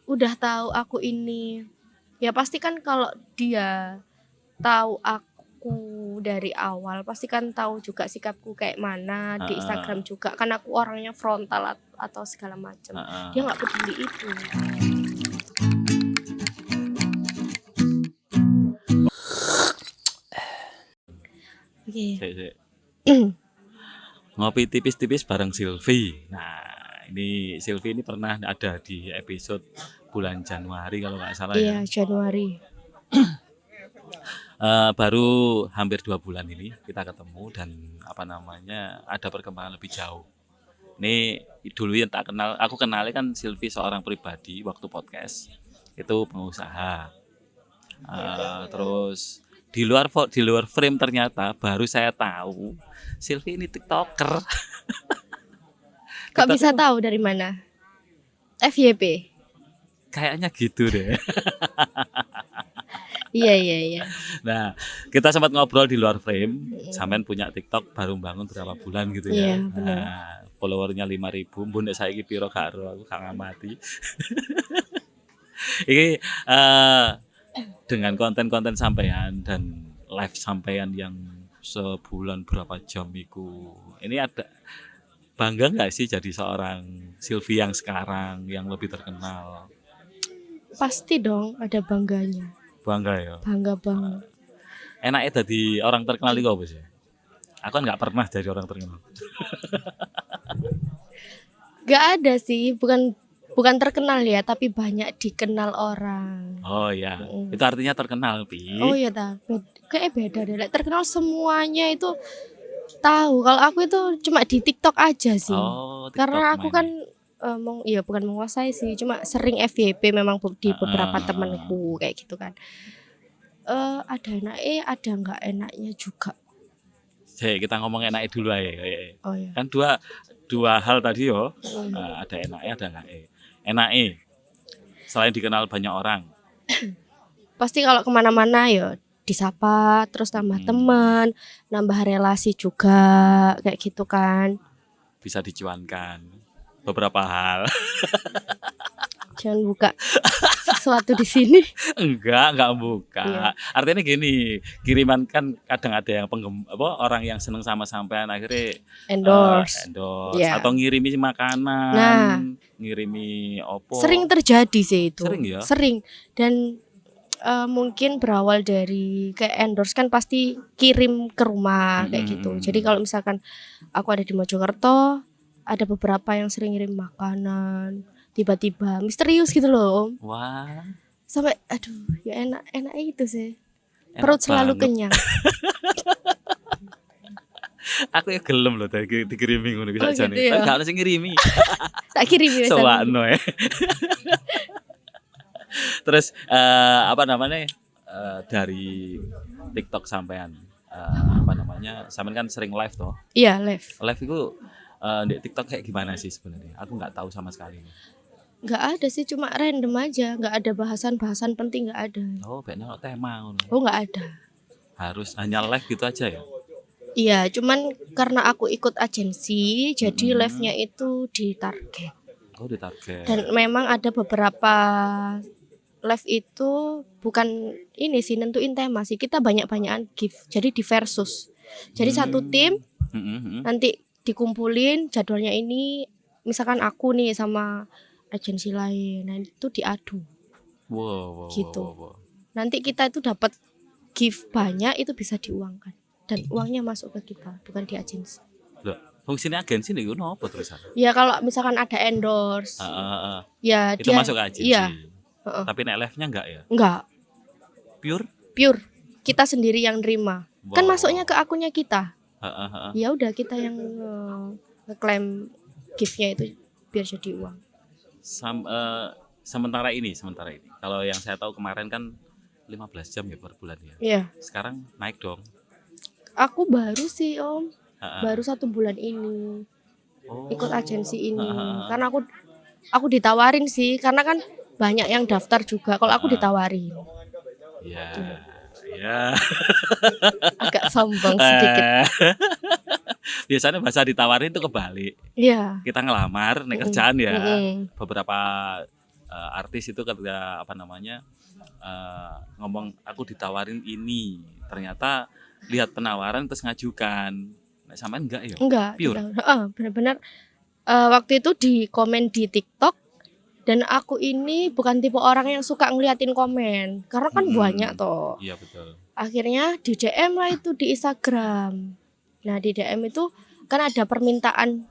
udah tahu aku ini, ya pasti kan kalau dia tahu aku dari awal pasti kan tahu juga sikapku kayak mana di Instagram juga kan aku orangnya frontal atau segala macam. Dia nggak peduli itu. Oke. Ngopi tipis-tipis bareng Silvi. Nah, ini Silvi ini pernah ada di episode bulan Januari kalau nggak salah ya. Iya, Januari. Baru hampir 2 bulan ini kita ketemu dan ada perkembangan lebih jauh. Ini dulu yang tak kenal, aku kenalnya kan Silvi seorang pribadi waktu podcast itu pengusaha. Terus di luar frame ternyata baru saya tahu Silvi ini TikToker. Kok bisa tahu dari mana? FYP. Kayaknya gitu deh. Iya. Nah, kita sempat ngobrol di luar frame. Sampean punya TikTok baru bangun berapa bulan gitu ya. Iya, benar. Nah, followernya 5.000. Mbun nek saiki piro gak ero, aku gak ngamati. Ini dengan konten-konten sampean dan live sampean yang sebulan berapa jam itu. Ini ada bangga nggak sih jadi seorang Silvi yang sekarang yang lebih terkenal? Pasti dong ada bangganya. Bangga ya. Bangga banget. Enaknya jadi orang terkenal itu apa sih? Aku kan nggak pernah jadi orang terkenal. Gak ada sih, bukan terkenal ya, tapi banyak dikenal orang. Oh ya, itu artinya terkenal, Pi. Oh iya kayak beda deh. Terkenal semuanya itu tahu. Kalau aku itu cuma di TikTok aja sih. Oh, TikTok karena aku kan bukan menguasai sih, cuma sering FYP memang di beberapa temanku kayak gitu kan. Ada enaknya, ada nggak enaknya juga. Kita ngomong enaknya dulu aja. Oh iya. Kan dua hal tadi yo. Ada enaknya, ada enaknya. Enaknya selain dikenal banyak orang. Pasti kalau kemana-mana ya disapa, terus tambah teman, nambah relasi juga kayak gitu kan. Bisa dicuankan beberapa hal. Jangan buka sesuatu di sini. Enggak buka. Iya. Artinya gini, kiriman kan kadang ada yang orang yang seneng sama sampean akhirnya endorse. Yeah. Atau ngirimi makanan, ngirimi opo. Sering terjadi sih itu. Sering ya? Sering. Dan mungkin berawal dari kayak endorse kan pasti kirim ke rumah kayak gitu. Jadi kalau misalkan aku ada di Mojokerto, ada beberapa yang sering ngirim makanan. Tiba-tiba misterius gitu loh, Om. Wah. Sampai aduh, ya enak itu sih. Perut selalu kenyang. Aku ya gelem loh tadi dikirimi ngono iki sakjane. Gitu ya? Tapi gak ono sing ngirimi. Tak kirimi wis. Sewakno ya. Terus dari TikTok sampean sampean kan sering live toh? Iya, live. Live itu di TikTok kayak gimana sih sebenarnya? Aku nggak tahu sama sekali. Nggak ada sih, cuma random aja, nggak ada bahasan penting, nggak ada. Oh, kayaknya nggak tema. Oh, nggak ada. Harus hanya live gitu aja ya? Iya, cuman karena aku ikut agensi, jadi live-nya itu ditarget. Oh, ditarget. Dan memang ada beberapa live itu bukan ini sih nentuin tema sih, kita banyak-banyakan gift, jadi di versus. Jadi satu tim nanti dikumpulin jadwalnya ini, misalkan aku nih sama agensi lain, nah itu diadu. Wow, gitu. Wow. Nanti kita itu dapat gift banyak, itu bisa diuangkan dan uangnya masuk ke kita, bukan di agensi. Loh, fungsinya agensi nih apa terusan? Ya kalau misalkan ada endorse, ya itu dia masuk ke agensi. Iya. Tapi nek live-nya enggak ya? Enggak. Pure. Kita sendiri yang nerima. Wow. Kan masuknya ke akunnya kita. Ya udah kita yang ngeklaim gift-nya itu biar jadi uang. Sementara ini. Kalau yang saya tahu kemarin kan 15 jam ya per bulan ya. Iya. Sekarang naik dong. Aku baru sih Om. Baru 1 bulan ini. Ikut agensi ini. Karena aku ditawarin sih, karena kan banyak yang daftar juga. Kalau aku ditawarin. Ya. Agak sombong sedikit. Biasanya bahasa ditawarin itu kebalik. Iya. Kita ngelamar nih kerjaan ya. Beberapa artis itu ketika apa namanya ngomong aku ditawarin ini, ternyata lihat penawaran terus ngajukan. Nah, sampean enggak ya? Enggak, Pure. benar-benar waktu itu di komen di TikTok dan aku ini bukan tipe orang yang suka ngeliatin komen karena kan banyak toh. Iya betul. Akhirnya di DM lah itu di Instagram. Nah di DM itu kan ada permintaan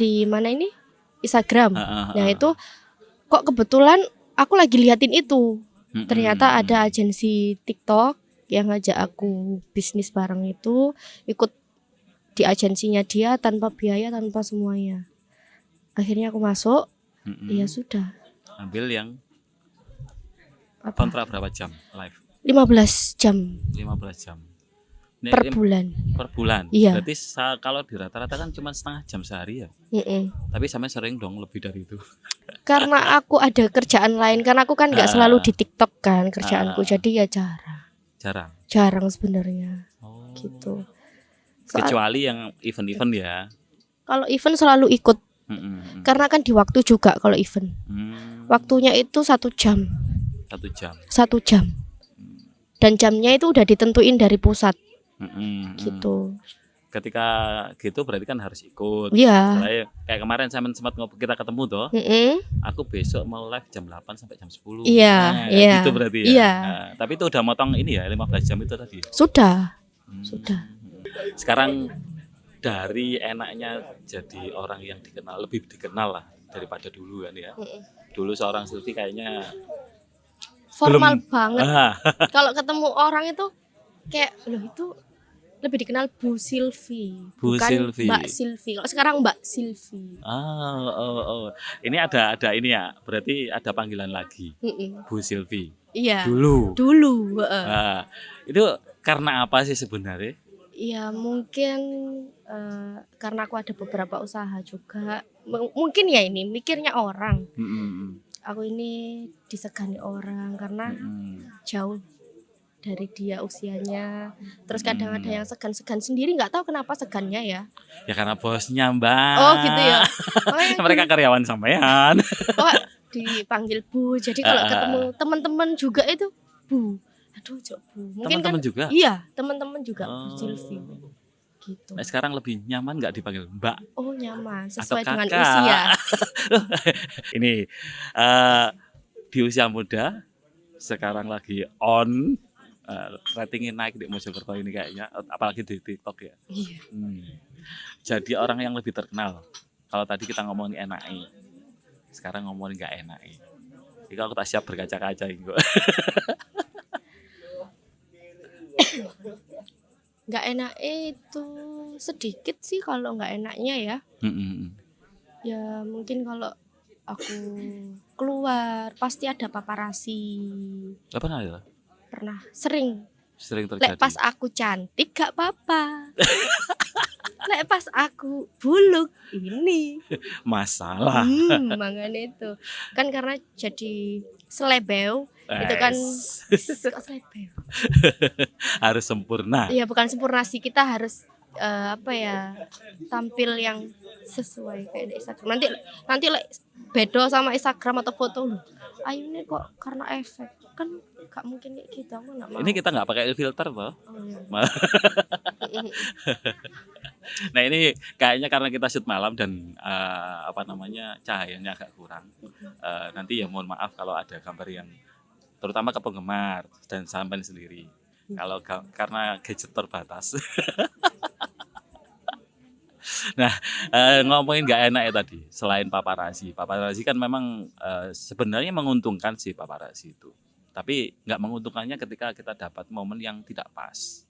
di mana ini Instagram. Nah itu kok kebetulan aku lagi liatin itu. Ternyata ada agensi TikTok yang ngajak aku bisnis bareng itu, ikut di agensinya dia tanpa biaya, tanpa semuanya. Akhirnya aku masuk. Ya sudah. Ambil yang Apa? kontrak berapa jam live? 15 jam 15 jam. per bulan. Per bulan. Iya. Berarti kalau di rata-rata kan cuma setengah jam sehari ya. Tapi sampai sering dong lebih dari itu. Karena aku ada kerjaan lain, karena aku kan nggak selalu di TikTok kan kerjaanku, jadi ya jarang sebenarnya. Gitu. Kecuali yang event-event ya. Kalau event selalu ikut. Karena kan di waktu juga kalau event. Waktunya itu 1 jam. 1 jam. 1 jam. Dan jamnya itu udah ditentuin dari pusat. Gitu. Ketika gitu berarti kan harus ikut. Iya. Kayak kemarin sempat kita ketemu toh. Aku besok mau live jam 8 sampai jam 10. Iya, iya. Gitu berarti ya. Iya. Nah, tapi itu udah motong ini ya 15 jam itu tadi. Sudah. Sekarang dari enaknya jadi orang yang dikenal, lebih dikenal lah daripada dulu kan ya. Dulu seorang Sylvie kayaknya formal banget. Kalau ketemu orang itu kayak loh itu lebih dikenal Bu Sylvie, bukan Sylvie. Mbak Sylvie. Kalau sekarang Mbak Sylvie. Ini ada ini ya, berarti ada panggilan lagi. Bu Sylvie. Iya. Dulu. Itu karena apa sih sebenarnya? Ya mungkin karena aku ada beberapa usaha juga. Mungkin ya ini mikirnya orang. Aku ini disegani orang karena jauh dari dia usianya. Terus kadang ada yang segan-segan sendiri, nggak tahu kenapa segannya ya. Ya karena bosnya Mbak. Oh gitu ya. Mereka karyawan sampean. Oh dipanggil Bu. Jadi kalau ketemu teman-teman juga itu Bu. Aduh, Bu. Mungkin teman-teman kan, juga? Iya, teman-teman juga Bu Sylvie. Gitu. Nah, sekarang lebih nyaman nggak dipanggil Mbak? Oh, nyaman, sesuai atau dengan kakak? usia. Ini di usia muda sekarang lagi on ratingnya naik di Mojokerto ini kayaknya, apalagi di TikTok ya. Iya. Jadi orang yang lebih terkenal. Kalau tadi kita ngomongin enaknya, sekarang ngomongin nggak enaknya. Jadi aku tak siap berkaca-kaca ini. Nggak enak itu sedikit sih kalau nggak enaknya ya. Ya mungkin kalau aku keluar pasti ada paparazzi. Apa namanya? Pernah, sering terjadi. Lek pas aku cantik gak apa-apa. Lek pas aku buluk ini masalah. Makanya itu kan karena jadi selebeu. Itu kan kok selebeu. Harus sempurna. Iya, bukan sempurna sih, kita harus tampil yang sesuai kayak di Instagram. Nanti beda sama Instagram atau foto loh. Ayo nih kok karena efek kan gak mungkin kayak gitu, aku gak mau. Ini kita nggak pakai filter toh. Nah ini kayaknya karena kita shoot malam dan cahayanya agak kurang. Nanti ya mohon maaf kalau ada gambar yang terutama ke penggemar dan sampean sendiri. Kalau karena gadget terbatas. Nah, ngomongin nggak enak ya tadi. Selain paparazzi kan memang sebenarnya menguntungkan sih paparazzi itu. Tapi nggak menguntungkannya ketika kita dapat momen yang tidak pas.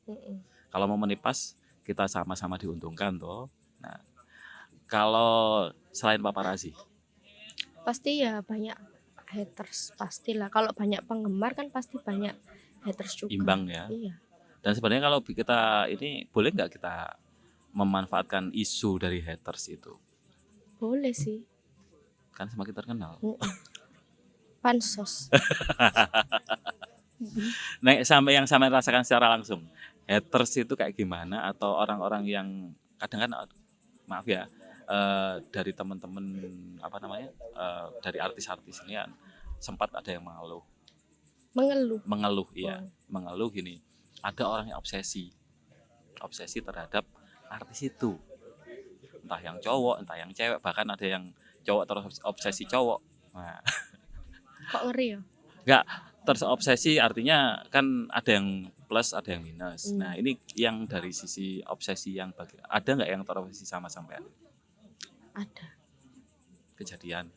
Kalau momennya pas, kita sama-sama diuntungkan toh. Nah, kalau selain paparazzi, pasti ya banyak haters pastilah. Kalau banyak penggemar kan pasti banyak haters juga. Imbang ya. Iya. Dan sebenarnya kalau kita ini boleh nggak kita memanfaatkan isu dari haters itu? Boleh sih. Kan semakin terkenal. Pansos. Nah, yang sampai rasakan secara langsung, haters itu kayak gimana? Atau orang-orang yang kadang kan, maaf ya, dari teman-teman apa namanya dari artis-artis ini kan sempat ada yang mengeluh iya mengeluh gini, ada orang yang obsesi terhadap artis itu, entah yang cowok entah yang cewek, bahkan ada yang cowok terus obsesi cowok. Nah, Kok ngeri ya? enggak terobsesi artinya kan ada yang plus ada yang minus. Nah ini yang dari sisi obsesi yang ada nggak yang terobsesi sama sampean? Ada. Kejadian.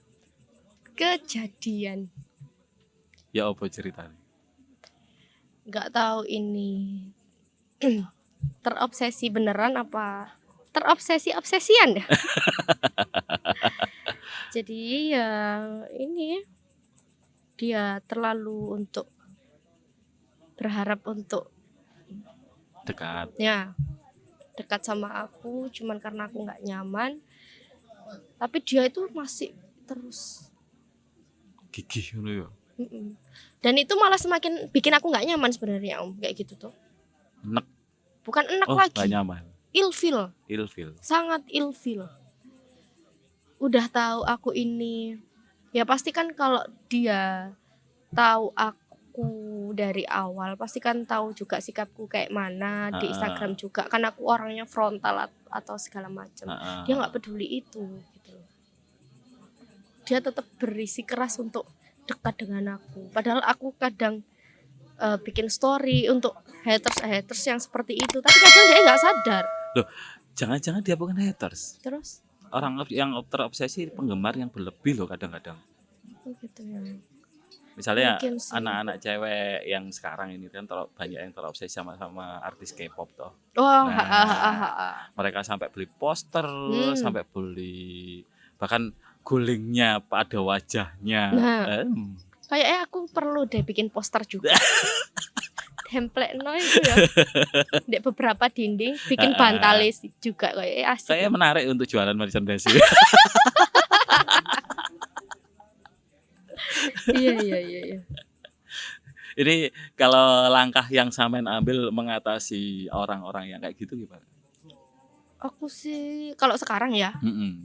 Ya apa ceritanya? Nggak tahu ini terobsesi beneran apa terobsesi-obsesian ya? Jadi ya ini dia terlalu untuk berharap untuk dekat sama aku cuman karena aku nggak nyaman, tapi dia itu masih terus gigih gitu ya. Dan itu malah semakin bikin aku nggak nyaman sebenarnya Om, kayak gitu tuh. Enek. Bukan enek lagi. Gak nyaman. Ilfil. Sangat ilfil. Udah tahu aku ini, ya pasti kan kalau dia tahu aku dari awal, pasti kan tahu juga sikapku kayak mana di Instagram juga. Kan aku orangnya frontal atau segala macam. Dia nggak peduli itu. Gitu. Dia tetap berisi keras untuk dekat dengan aku. Padahal aku kadang bikin story untuk haters yang seperti itu, tapi kadang dia nggak sadar. Loh, jangan-jangan dia bukan haters. Terus? Orang yang terobsesi penggemar yang berlebih loh kadang-kadang. Gitu ya. Misalnya anak-anak cewek yang sekarang ini kan banyak yang terobsesi sama artis K-pop toh. Mereka sampai beli poster, sampai beli bahkan gulingnya pada wajahnya. Kayaknya aku perlu deh bikin poster juga. Template itu ya. Di beberapa dinding bikin bantalis juga kayak asik. Kayak menarik untuk jualan merchandise. Iya. Ini kalau langkah yang sampean ambil mengatasi orang-orang yang kayak gitu gimana? Aku sih kalau sekarang ya.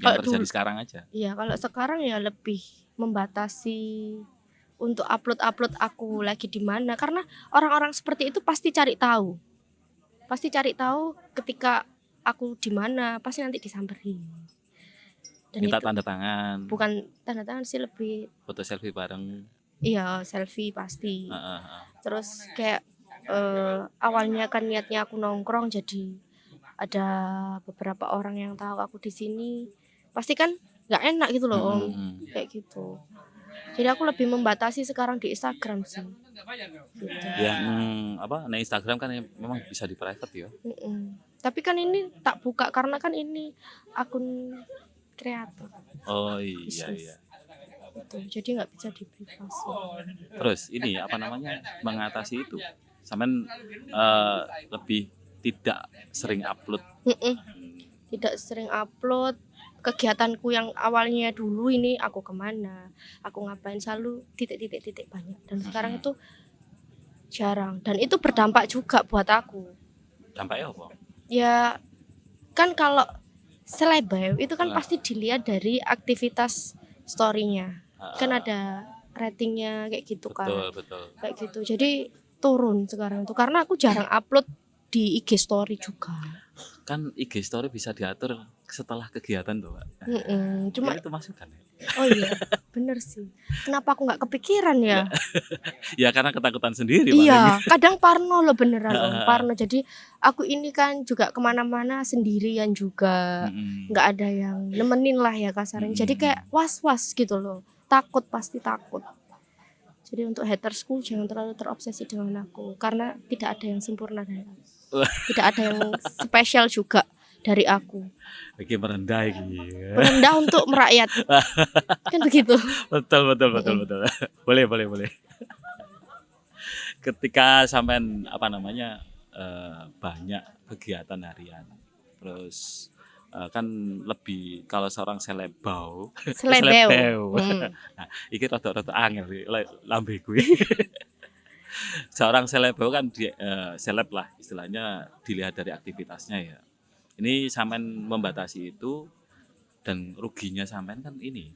Yang terjadi sekarang aja. Iya, kalau sekarang ya lebih membatasi untuk upload aku lagi di mana, karena orang-orang seperti itu pasti cari tahu ketika aku di mana, pasti nanti disamperin. Dan minta tanda tangan. Bukan tanda tangan sih, lebih foto selfie bareng. Iya, selfie pasti. Terus kayak awalnya kan niatnya aku nongkrong, jadi ada beberapa orang yang tahu aku di sini, pasti kan nggak enak gitu loh Om. Kayak gitu. Jadi aku lebih membatasi sekarang di Instagram sih. Gitu. Yang nah Instagram kan memang bisa di private ya. Tapi kan ini tak buka karena kan ini akun kreator. Oh iya. Gitu. Jadi nggak bisa di privasi. Terus ini mengatasi itu, sampean lebih tidak sering upload. Tidak sering upload. Kegiatanku yang awalnya dulu ini aku kemana, aku ngapain, selalu titik banyak. Dan sekarang itu jarang. Dan itu berdampak juga buat aku. Dampaknya apa? Ya kan kalau selebgram itu kan pasti dilihat dari aktivitas story-nya. Kan ada ratingnya kayak gitu kan. Betul. Kayak gitu. Jadi turun sekarang itu karena aku jarang upload di IG story juga. Kan IG story bisa diatur setelah kegiatan tuh, Pak. Cuma itu masukan ya. Oh iya, bener sih. Kenapa aku nggak kepikiran ya? Ya karena ketakutan sendiri. Iya, kadang parno loh beneran Om, parno. Jadi aku ini kan juga kemana-mana sendirian juga, nggak ada yang nemenin lah ya kasarnya. Jadi kayak was-was gitu loh, pasti takut. Jadi untuk hatersku jangan terlalu terobsesi dengan aku, karena tidak ada yang sempurna dari aku. Tidak ada yang spesial juga dari aku. Lagi merendah Merendah untuk merakyat. Kan begitu. Betul. Boleh. Ketika sampean banyak kegiatan harian. Terus kan lebih kalau seorang selebau. Nah, iki rada angel lambe kuwi. Seorang selebau kan seleb lah istilahnya, dilihat dari aktivitasnya ya. Ini sampean membatasi itu Dan ruginya sampean kan ini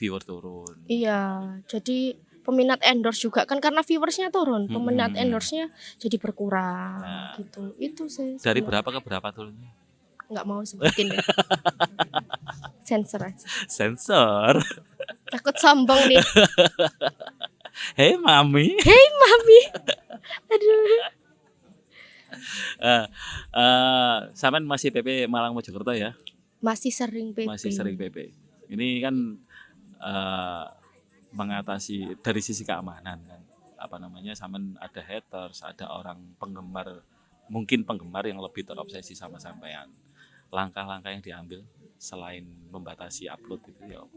viewer turun. Iya, jadi peminat endorse juga kan karena viewersnya turun, peminat Mm-mm. endorse-nya jadi berkurang Nah. gitu. Itu sih Dari sebenarnya. berapa ke berapa turunnya? Nggak mau sebutin deh. Sensor aja. Sensor. Takut sombong nih. Hei mami. Hei mami. Aduh. Sampean masih PP Malang Mojokerto ya? Masih sering PP. Masih sering PP. Ini kan mengatasi dari sisi keamanan kan. Apa namanya? Sampean ada haters, ada orang penggemar, mungkin penggemar yang lebih terobsesi sama sampean. Langkah-langkah yang diambil selain membatasi upload itu ya apa?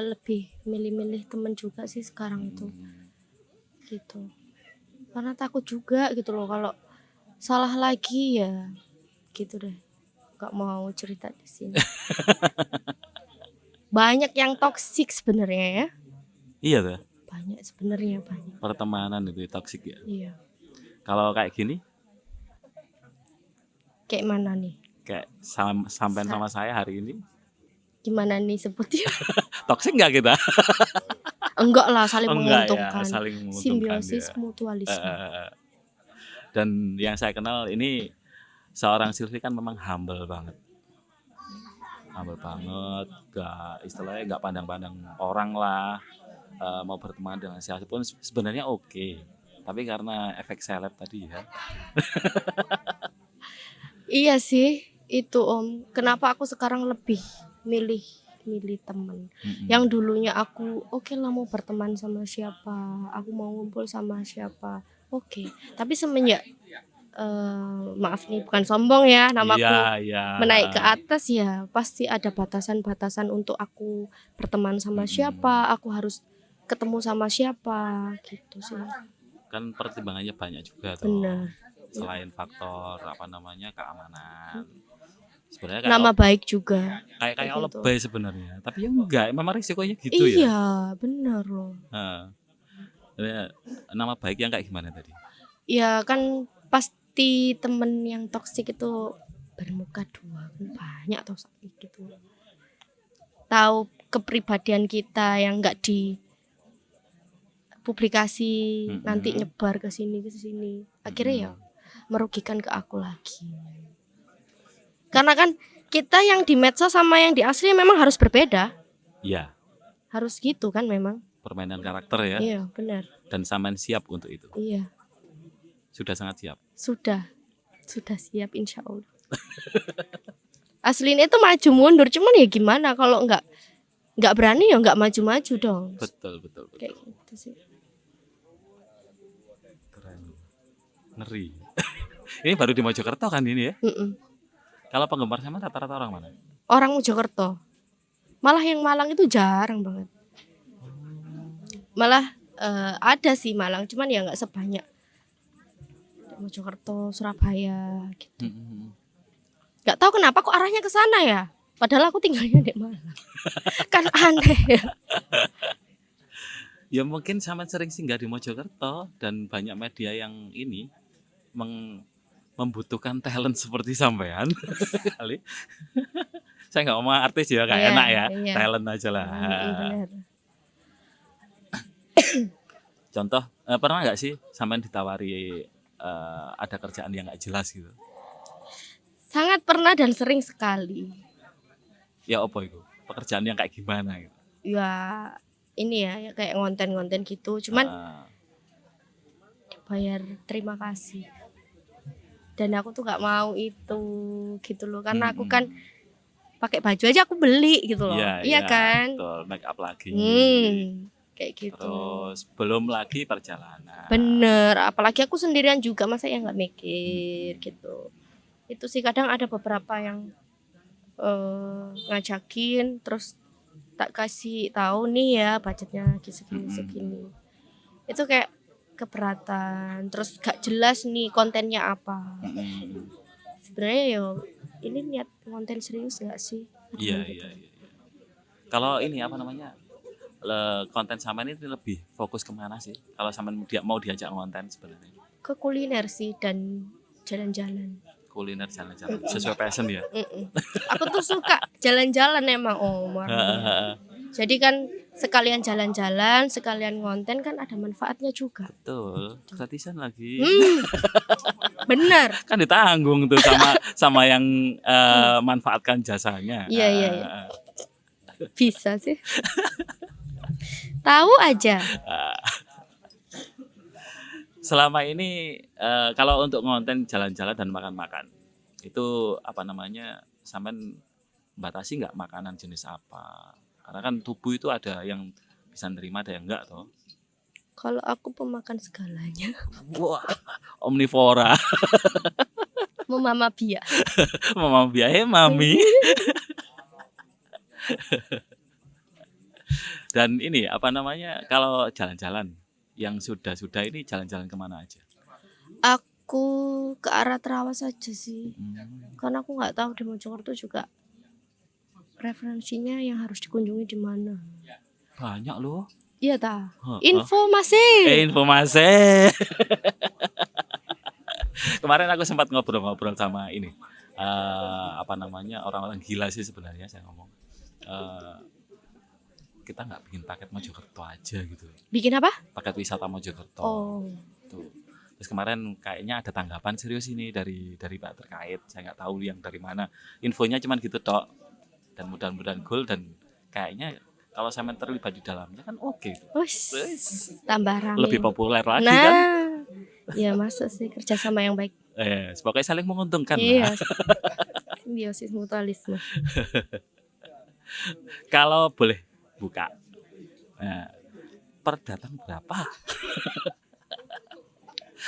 Lebih milih-milih temen juga sih sekarang itu gitu, karena takut juga gitu loh kalau salah lagi ya gitu deh, nggak mau cerita di sini. Banyak yang toksik sebenarnya ya, Iya tuh, banyak sebenarnya, banyak. pertemanan itu toksik ya. Iya, Kalau kayak gini, kayak mana nih, kayak sampean sama saya hari ini, gimana nih sebutnya? toksik nggak kita? Enggak lah, saling Enggak ya, menguntungkan, saling menguntungkan simbiosis ya. mutualisme. Dan yang saya kenal ini seorang Silvi kan memang humble banget, gak istilahnya nggak pandang-pandang orang lah, mau berteman dengan siapapun sebenarnya oke. Tapi karena efek seleb tadi ya. Iya sih itu Om, kenapa aku sekarang lebih milih teman. Yang dulunya aku oke lah mau berteman sama siapa, aku mau ngumpul sama siapa, oke. Tapi semenjak maaf nih bukan sombong ya, namaku Iya. menaik ke atas ya pasti ada batasan-batasan untuk aku berteman sama siapa, aku harus ketemu sama siapa gitu sih. Kan pertimbangannya banyak juga tuh. Benar. Selain faktor apa namanya keamanan. Sebenarnya Nama baik juga. Kayak gitu. lebay sebenarnya. Tapi ya enggak, memang risikonya gitu ya. Iya, benar loh. Nama baik yang kayak gimana tadi? Ya kan pasti temen yang toksik itu bermuka dua, banyak atau gitu. Tahu kepribadian kita yang enggak di publikasi, nanti nyebar ke sini. Akhirnya ya merugikan ke aku lagi. Karena kan kita yang di medsos sama yang di asli memang harus berbeda. Iya. Harus gitu kan memang. Permainan karakter ya. Iya, benar. Dan sampean siap untuk itu. Iya. Sudah sangat siap. Sudah siap insya Allah. Aslinya itu maju mundur, cuman ya gimana kalau nggak berani ya nggak maju-maju dong. Betul. Kayak gitu sih. Keren. Ngeri. Ini baru di Mojokerto kan ini ya? Kalau penggemar sama rata-rata orang mana? Orang Mojokerto. Malah yang Malang itu jarang banget. Malah ada sih Malang, cuman ya nggak sebanyak Mojokerto, Surabaya gitu. Nggak tahu kenapa kok arahnya ke sana ya. Padahal aku tinggalnya di Malang. Kan aneh ya. Ya mungkin sama sering singgah di Mojokerto dan banyak media yang ini membutuhkan talent seperti sampean kali. Saya nggak ngomong artis ya, kayak enak ya, talent aja lah. Benar. Contoh, pernah nggak sih sampean ditawari ada kerjaan yang nggak jelas gitu? Sangat pernah dan sering sekali. Ya apa itu? Pekerjaan yang kayak gimana gitu? Ya ini ya kayak ngonten-ngonten gitu, cuman dibayar terima kasih. Dan aku tuh nggak mau itu gitu loh, karena aku kan pakai baju aja aku beli gitu loh. Iya kan? Betul, make up lagi. Kayak gitu. Terus belum lagi perjalanan. Bener, apalagi aku sendirian juga, masa ya nggak mikir gitu. Itu sih kadang ada beberapa yang ngajakin, terus tak kasih tahu nih ya budgetnya segini. Itu kayak keberatan, terus gak jelas nih kontennya apa. Sebenarnya yo ini niat konten serius nggak sih? Iya. Kalau ini apa namanya, konten sampean ini lebih fokus kemana sih? Kalau sampean mau diajak konten sebenarnya? Ke kuliner sih dan jalan-jalan. kuliner jalan-jalan sesuai passion ya. Aku tuh suka jalan-jalan emang Omar. Jadi kan sekalian jalan-jalan, sekalian konten kan ada manfaatnya juga. Betul, gratisan lagi. Bener. Kan ditanggung tuh sama yang manfaatkan jasanya. Iya. Bisa sih. Tahu aja. Selama ini kalau untuk konten jalan-jalan dan makan-makan itu apa namanya, sampean batasi nggak makanan jenis apa? Karena kan tubuh itu ada yang bisa nerima, ada yang enggak toh. Kalau aku pemakan segalanya. Wah, omnivora. Mama Bia. Mama biaya mami. Dan ini apa namanya, kalau jalan-jalan yang sudah ini jalan-jalan kemana aja? Aku ke arah Trawas saja sih. Karena aku nggak tahu di Mojokerto juga referensinya yang harus dikunjungi di mana. Banyak loh. Iya ta. Informasi. Kemarin aku sempat ngobrol-ngobrol sama ini apa namanya, orang-orang gila sih sebenarnya saya ngomong. Kita nggak bikin paket Mojokerto aja gitu. Bikin apa? Paket wisata Mojokerto. Oh. Tuh. Terus kemarin kayaknya ada tanggapan serius ini dari Pak terkait. Saya nggak tahu yang dari mana. Infonya cuman gitu tok. Dan mudah-mudahan goal, dan kayaknya kalau saya terlibat di dalamnya kan oke. Tambah ramai. Lebih populer lagi kan? Ya masuk sih, kerjasama yang baik. Pokoknya saling menguntungkan iya. lah. Simbiosis mutualisme. Kalau boleh buka, per datang berapa?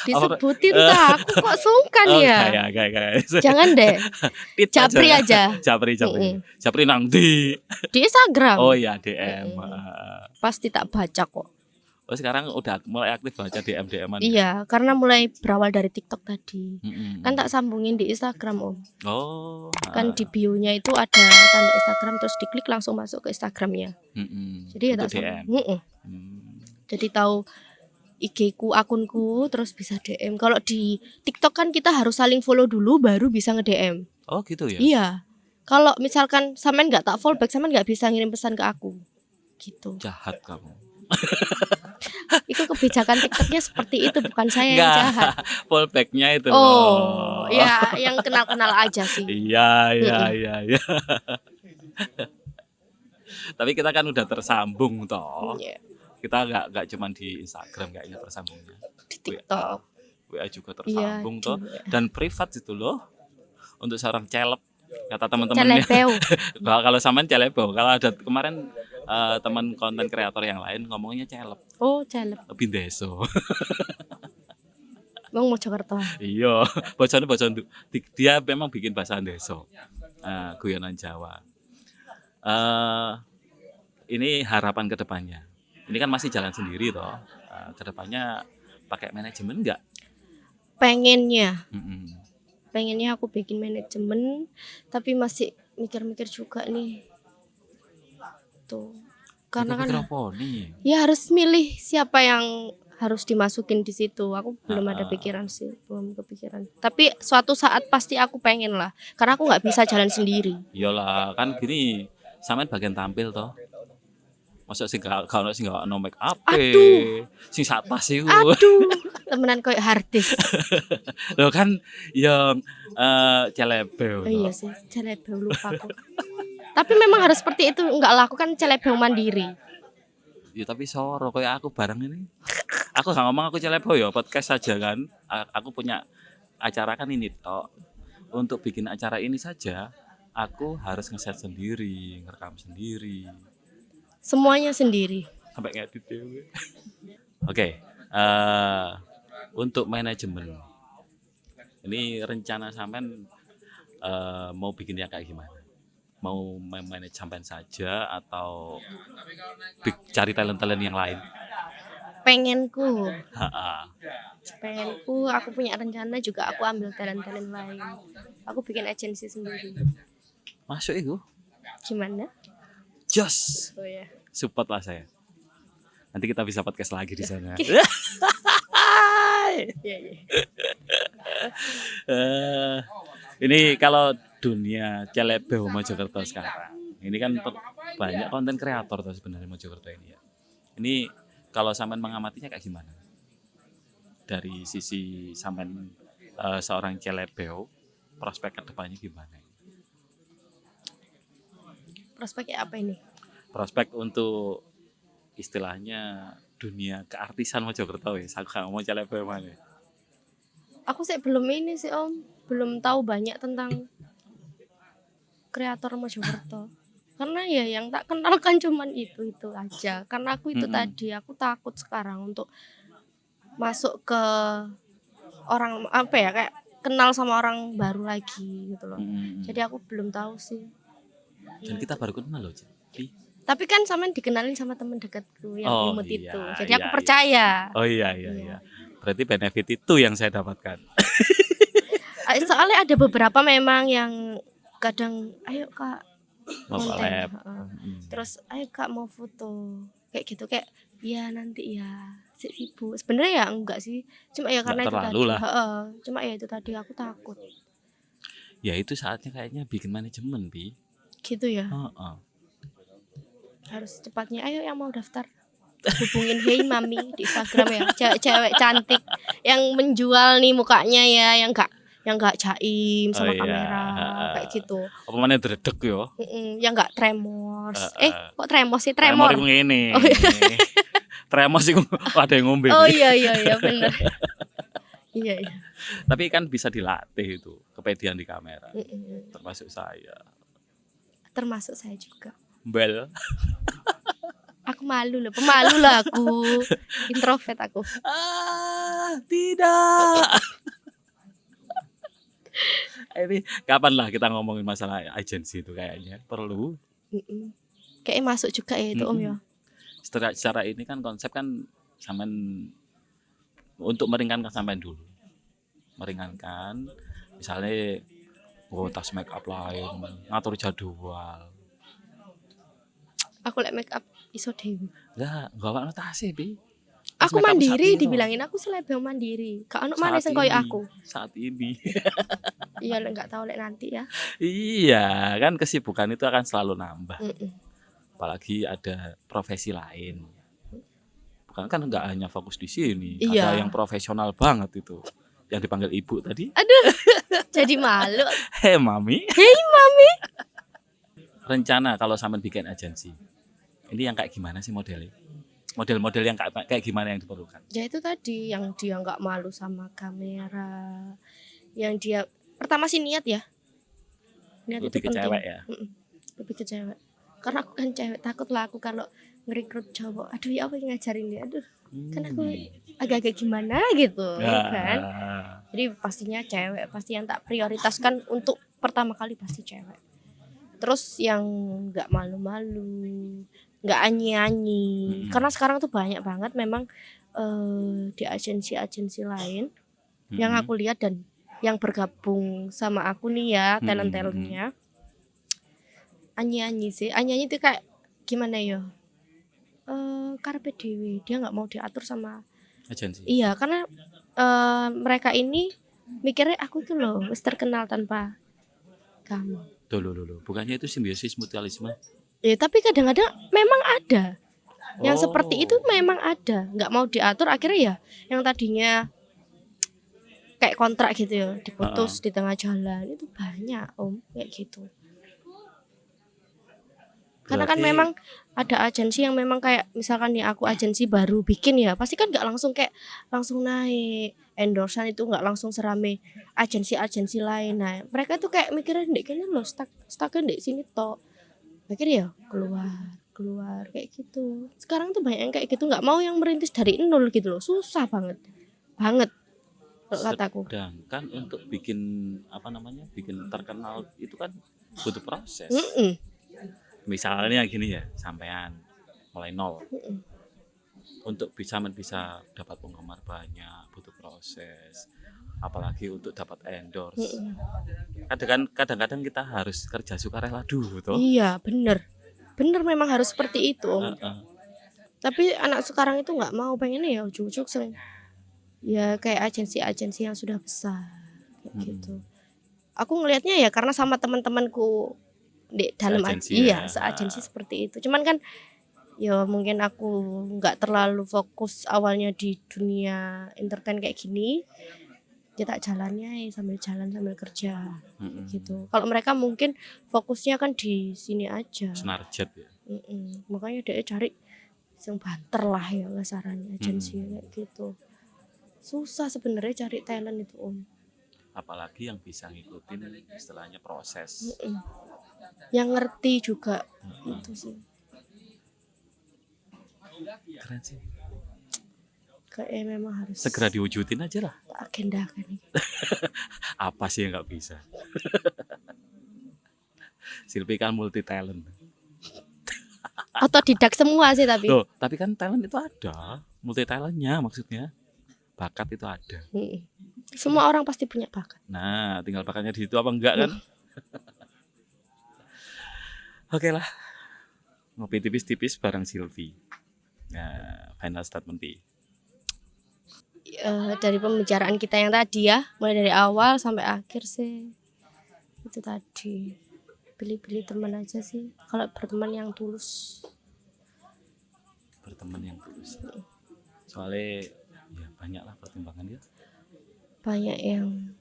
Disebutin tak? Aku kok sungkan ya. Kayak. Jangan deh. Japri aja. Japri nanti. Di Instagram. Oh iya, DM. Pasti tak baca kok. Oh sekarang udah mulai aktif baca DM-an. Iya, karena mulai berawal dari TikTok tadi. Kan tak sambungin di Instagram Om. Oh. Kan di bio-nya itu ada tanda Instagram, terus diklik langsung masuk ke Instagramnya. Jadi ya tak sambung. Jadi tahu IG ku, akunku, terus bisa DM. Kalau di TikTok kan kita harus saling follow dulu baru bisa nge-DM. Oh gitu ya? Iya. Kalau misalkan sampean nggak tak follow back, sampean nggak bisa ngirim pesan ke aku. Gitu. Jahat kamu. Itu kebijakan TikToknya seperti itu, bukan saya yang jahat. Fallback-nya itu. Oh, ya yang kenal-kenal aja sih. Iya. Tapi kita kan udah tersambung toh. Kita nggak cuma di Instagram kayaknya tersambungnya. Di TikTok. WA juga tersambung toh. Dan privat itu loh. Untuk seorang celeb, kata teman-temannya. Kalau sampean celebo, kalau ada kemarin teman konten kreator yang lain ngomongnya celeb. Oh, celeb. Bindeso. Bang Mojokerto. Iya, bacaan dia memang bikin bahasa Deso. Guyonan Jawa. Ini harapan ke depannya. Ini kan masih jalan sendiri toh. Ke depannya pakai manajemen enggak? Pengennya aku bikin manajemen, tapi masih mikir-mikir juga nih. Tuh. Karena kan ya harus milih siapa yang harus dimasukin di situ. Aku belum ada pikiran sih, belum kepikiran. Tapi suatu saat pasti aku pengen lah, karena aku nggak bisa jalan sendiri. Iyalah, kan gini, sampean bagian tampil toh. Masa sih gak no make up, sing satas iku. Aduh, temenan koyo harddisk. Loh kan yang celebeu. Iya sih, celebeu lupa aku. Tapi memang harus seperti itu, enggak lakukan celebeu mandiri. Ya tapi soro kayak aku bareng ini. Aku gak ngomong aku celebeu ya, podcast saja kan. Aku punya acara kan ini toh. Untuk bikin acara ini saja, aku harus ngeset sendiri, ngerekam sendiri. Semuanya sendiri. Sampai ngedit dewe. Oke, untuk manajemen. Ini rencana sampean mau bikinnya kayak gimana? Mau manage sampean saja atau cari talent-talent yang lain? Pengenku aku punya rencana juga, aku ambil talent-talent lain. Aku bikin agensi sendiri. Masuk itu? Gimana? Jos. Oh ya. Support lah saya. Nanti kita bisa podcast lagi di sana. Ini kalau dunia celebeo Mojokerto sekarang, ini kan banyak konten kreator tuh sebenarnya Mojokerto ini ya. Ini kalau sampean mengamatinya kayak gimana? Dari sisi sampean seorang celebeo, prospek kedepannya gimana? Prospeknya apa ini? Prospek untuk istilahnya dunia keartisan Mojokerto ya. Aku gak mau celebeo mana. Aku sih belum ini sih Om, belum tahu banyak tentang kreator Mojokerto. Karena ya yang tak kenal kan cuman itu aja. Karena aku itu tadi, aku takut sekarang untuk masuk ke orang apa ya, kayak kenal sama orang baru lagi gitu loh. Jadi aku belum tahu sih. Dan kita baru kenal loh, Ci. Tapi kan sampean dikenalin sama temen dekatku yang imut iya, itu. Jadi aku iya. percaya. Oh iya. Berarti benefit itu yang saya dapatkan. Soalnya ada beberapa memang yang kadang ayo Kak Mau collab. terus ayo Kak mau foto kayak gitu, kayak ya nanti ya sibuk. Sebenarnya ya enggak sih, cuma ya karena itu tadi. Cuma ya itu tadi aku takut. Ya itu saatnya kayaknya bikin manajemen, Bi. Gitu ya. Harus cepatnya, ayo yang mau daftar hubungin Hey Mami di Instagram ya, cewek cantik yang menjual nih mukanya ya, yang enggak jaim sama kamera kayak gitu. Apa mana dredeg yo? Yang enggak tremors. Kok tremors sih? Tremor ngene. Tremors itu ada yang ngombe. Oh iya benar. Iya. Tapi kan bisa dilatih itu, kepedean di kamera. Termasuk saya. Termasuk saya juga. Bel. Aku malu loh, pemalu lah aku. Introvert aku. Tidak. Ini kapan lah kita ngomongin masalah agensi itu kayaknya perlu. Kayaknya masuk juga ya itu Om ya. Secara ini kan konsep kan sampean untuk meringankan sampean dulu. Meringankan misalnya tas make up lain, ngatur jadwal. Aku make up iso dewe. Lah, gawakno tas Bi. Aku mandiri, dibilangin aku selebgram mandiri. Gak ono maneh sing koyo aku. Saat ini. Iya, enggak tahu lek nanti ya. Iya, kan kesibukan itu akan selalu nambah. Apalagi ada profesi lain. Bukan kan enggak hanya fokus di sini, ada yang profesional banget itu. Yang dipanggil ibu tadi. Aduh. Jadi malu. Hey Mami. Hey Mami. Rencana kalau sampean bikin agensi. Ini yang kayak gimana sih modelnya? Model-model yang kayak gimana yang diperlukan? Ya itu tadi, yang dia nggak malu sama kamera, yang dia pertama sih niat ya. Niat lebih itu ke penting. Cewek ya? Lebih ke cewek. Karena aku kan cewek, takut lah aku kalau ngerekrut cowok. Aduh ya apa yang ngajarin dia? Aduh, kan aku agak-agak gimana gitu kan. Jadi pastinya cewek, pasti yang tak prioritaskan untuk pertama kali pasti cewek. Terus yang nggak malu-malu, nggak anyi-anyi, karena sekarang tuh banyak banget memang di agensi-agensi lain yang aku lihat dan yang bergabung sama aku nih ya, talent-talentnya anyi-anyi sih. Anyi-anyi itu kayak gimana ya, karpe dewe, dia nggak mau diatur sama agensi. Iya, karena mereka ini mikirnya aku tuh loh wis terkenal tanpa kamu. Loh. Bukannya itu simbiosis mutualisme? Ya, tapi kadang-kadang memang ada yang seperti itu, memang ada, nggak mau diatur, akhirnya ya yang tadinya kayak kontrak gitu ya diputus di tengah jalan. Itu banyak Om kayak gitu. Karena kan memang ada agensi yang memang kayak misalkan nih aku agensi baru bikin ya, pasti kan nggak langsung kayak langsung naik endorsan, itu nggak langsung serame agensi-agensi lain. Nah mereka tuh kayak mikirnya ndek kayaknya loh stucknya di sini tok, mikir ya keluar kayak gitu. Sekarang tuh banyak yang kayak gitu, nggak mau yang merintis dari nol gitu loh, susah banget kalau kataku. Sedangkan untuk bikin bikin terkenal itu kan butuh proses. Misalnya gini ya, sampean mulai nol. Untuk bisa dapat penggemar banyak butuh proses. Apalagi untuk dapat endorse. Kadang-kadang kita harus kerja sukarela dulu toh. Iya, bener memang harus seperti itu Om. Tapi anak sekarang itu nggak mau, pengennya ya ujuk-ujuk ya kayak agensi-agensi yang sudah besar kayak gitu. aku ngelihatnya ya karena sama teman-temanku di dalam Seagensi ya. seagensi seperti itu. Cuman kan ya mungkin aku nggak terlalu fokus awalnya di dunia entertain kayak gini. Ya tak jalannya sambil jalan sambil kerja gitu. Kalau mereka mungkin fokusnya kan di sini aja. Snarjet ya. Makanya dia cari yang banter lah ya kasarannya agensi kayak gitu. Susah sebenarnya cari talent itu Om. Apalagi yang bisa ngikutin istilahnya proses. Yang ngerti juga itu sih. Keren sih. Kayak memang harus segera diwujudin aja lah. Agenda kan. Apa sih yang nggak bisa? Silvi kan multi talent. Otodidak semua sih tapi. Loh, tapi kan talent itu ada, multi talentnya maksudnya. Bakat itu ada. Semua orang pasti punya bakat. Nah, tinggal bakatnya di situ apa enggak kan? Oke lah. Ngopi tipis-tipis bareng Silvi. Nah, final statement Pi. Dari pembicaraan kita yang tadi ya, mulai dari awal sampai akhir sih itu tadi, pilih-pilih teman aja sih kalau berteman yang tulus. Soalnya ya banyak lah pertimbangan ya. Banyak yang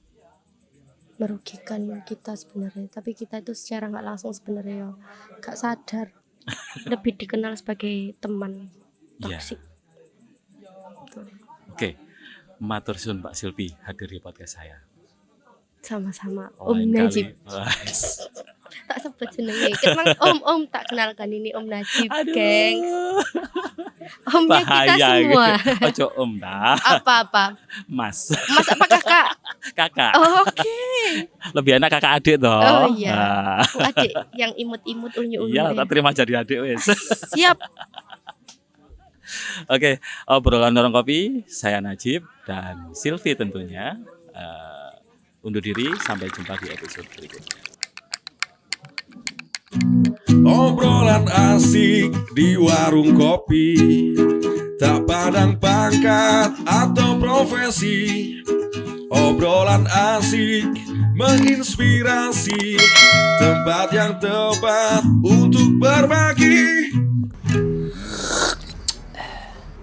merugikan kita sebenarnya, tapi kita itu secara nggak langsung sebenarnya nggak sadar lebih dikenal sebagai teman toksik. Oke. Matur suwun Pak Silvi hadir di podcast saya. Sama-sama Om Najib. Tak sebut jenenge. Emang Om tak kenalkan ini Om Najib, gengs. Omnya kita semua. Ojo Om dah. Apa? Mas apa kakak? Kakak. Oh, Oke. Lebih enak kakak adik toh. Oh iya. Aku adik yang imut-imut unyu-unyu. Iya, tak terima jadi adik wes. Siap. Oke, obrolan Warung Kopi, saya Najib dan Silvi tentunya undur diri, sampai jumpa di episode berikutnya. Obrolan asik di warung kopi, tak pandang pangkat atau profesi. Obrolan asik menginspirasi, tempat yang tepat untuk berbagi.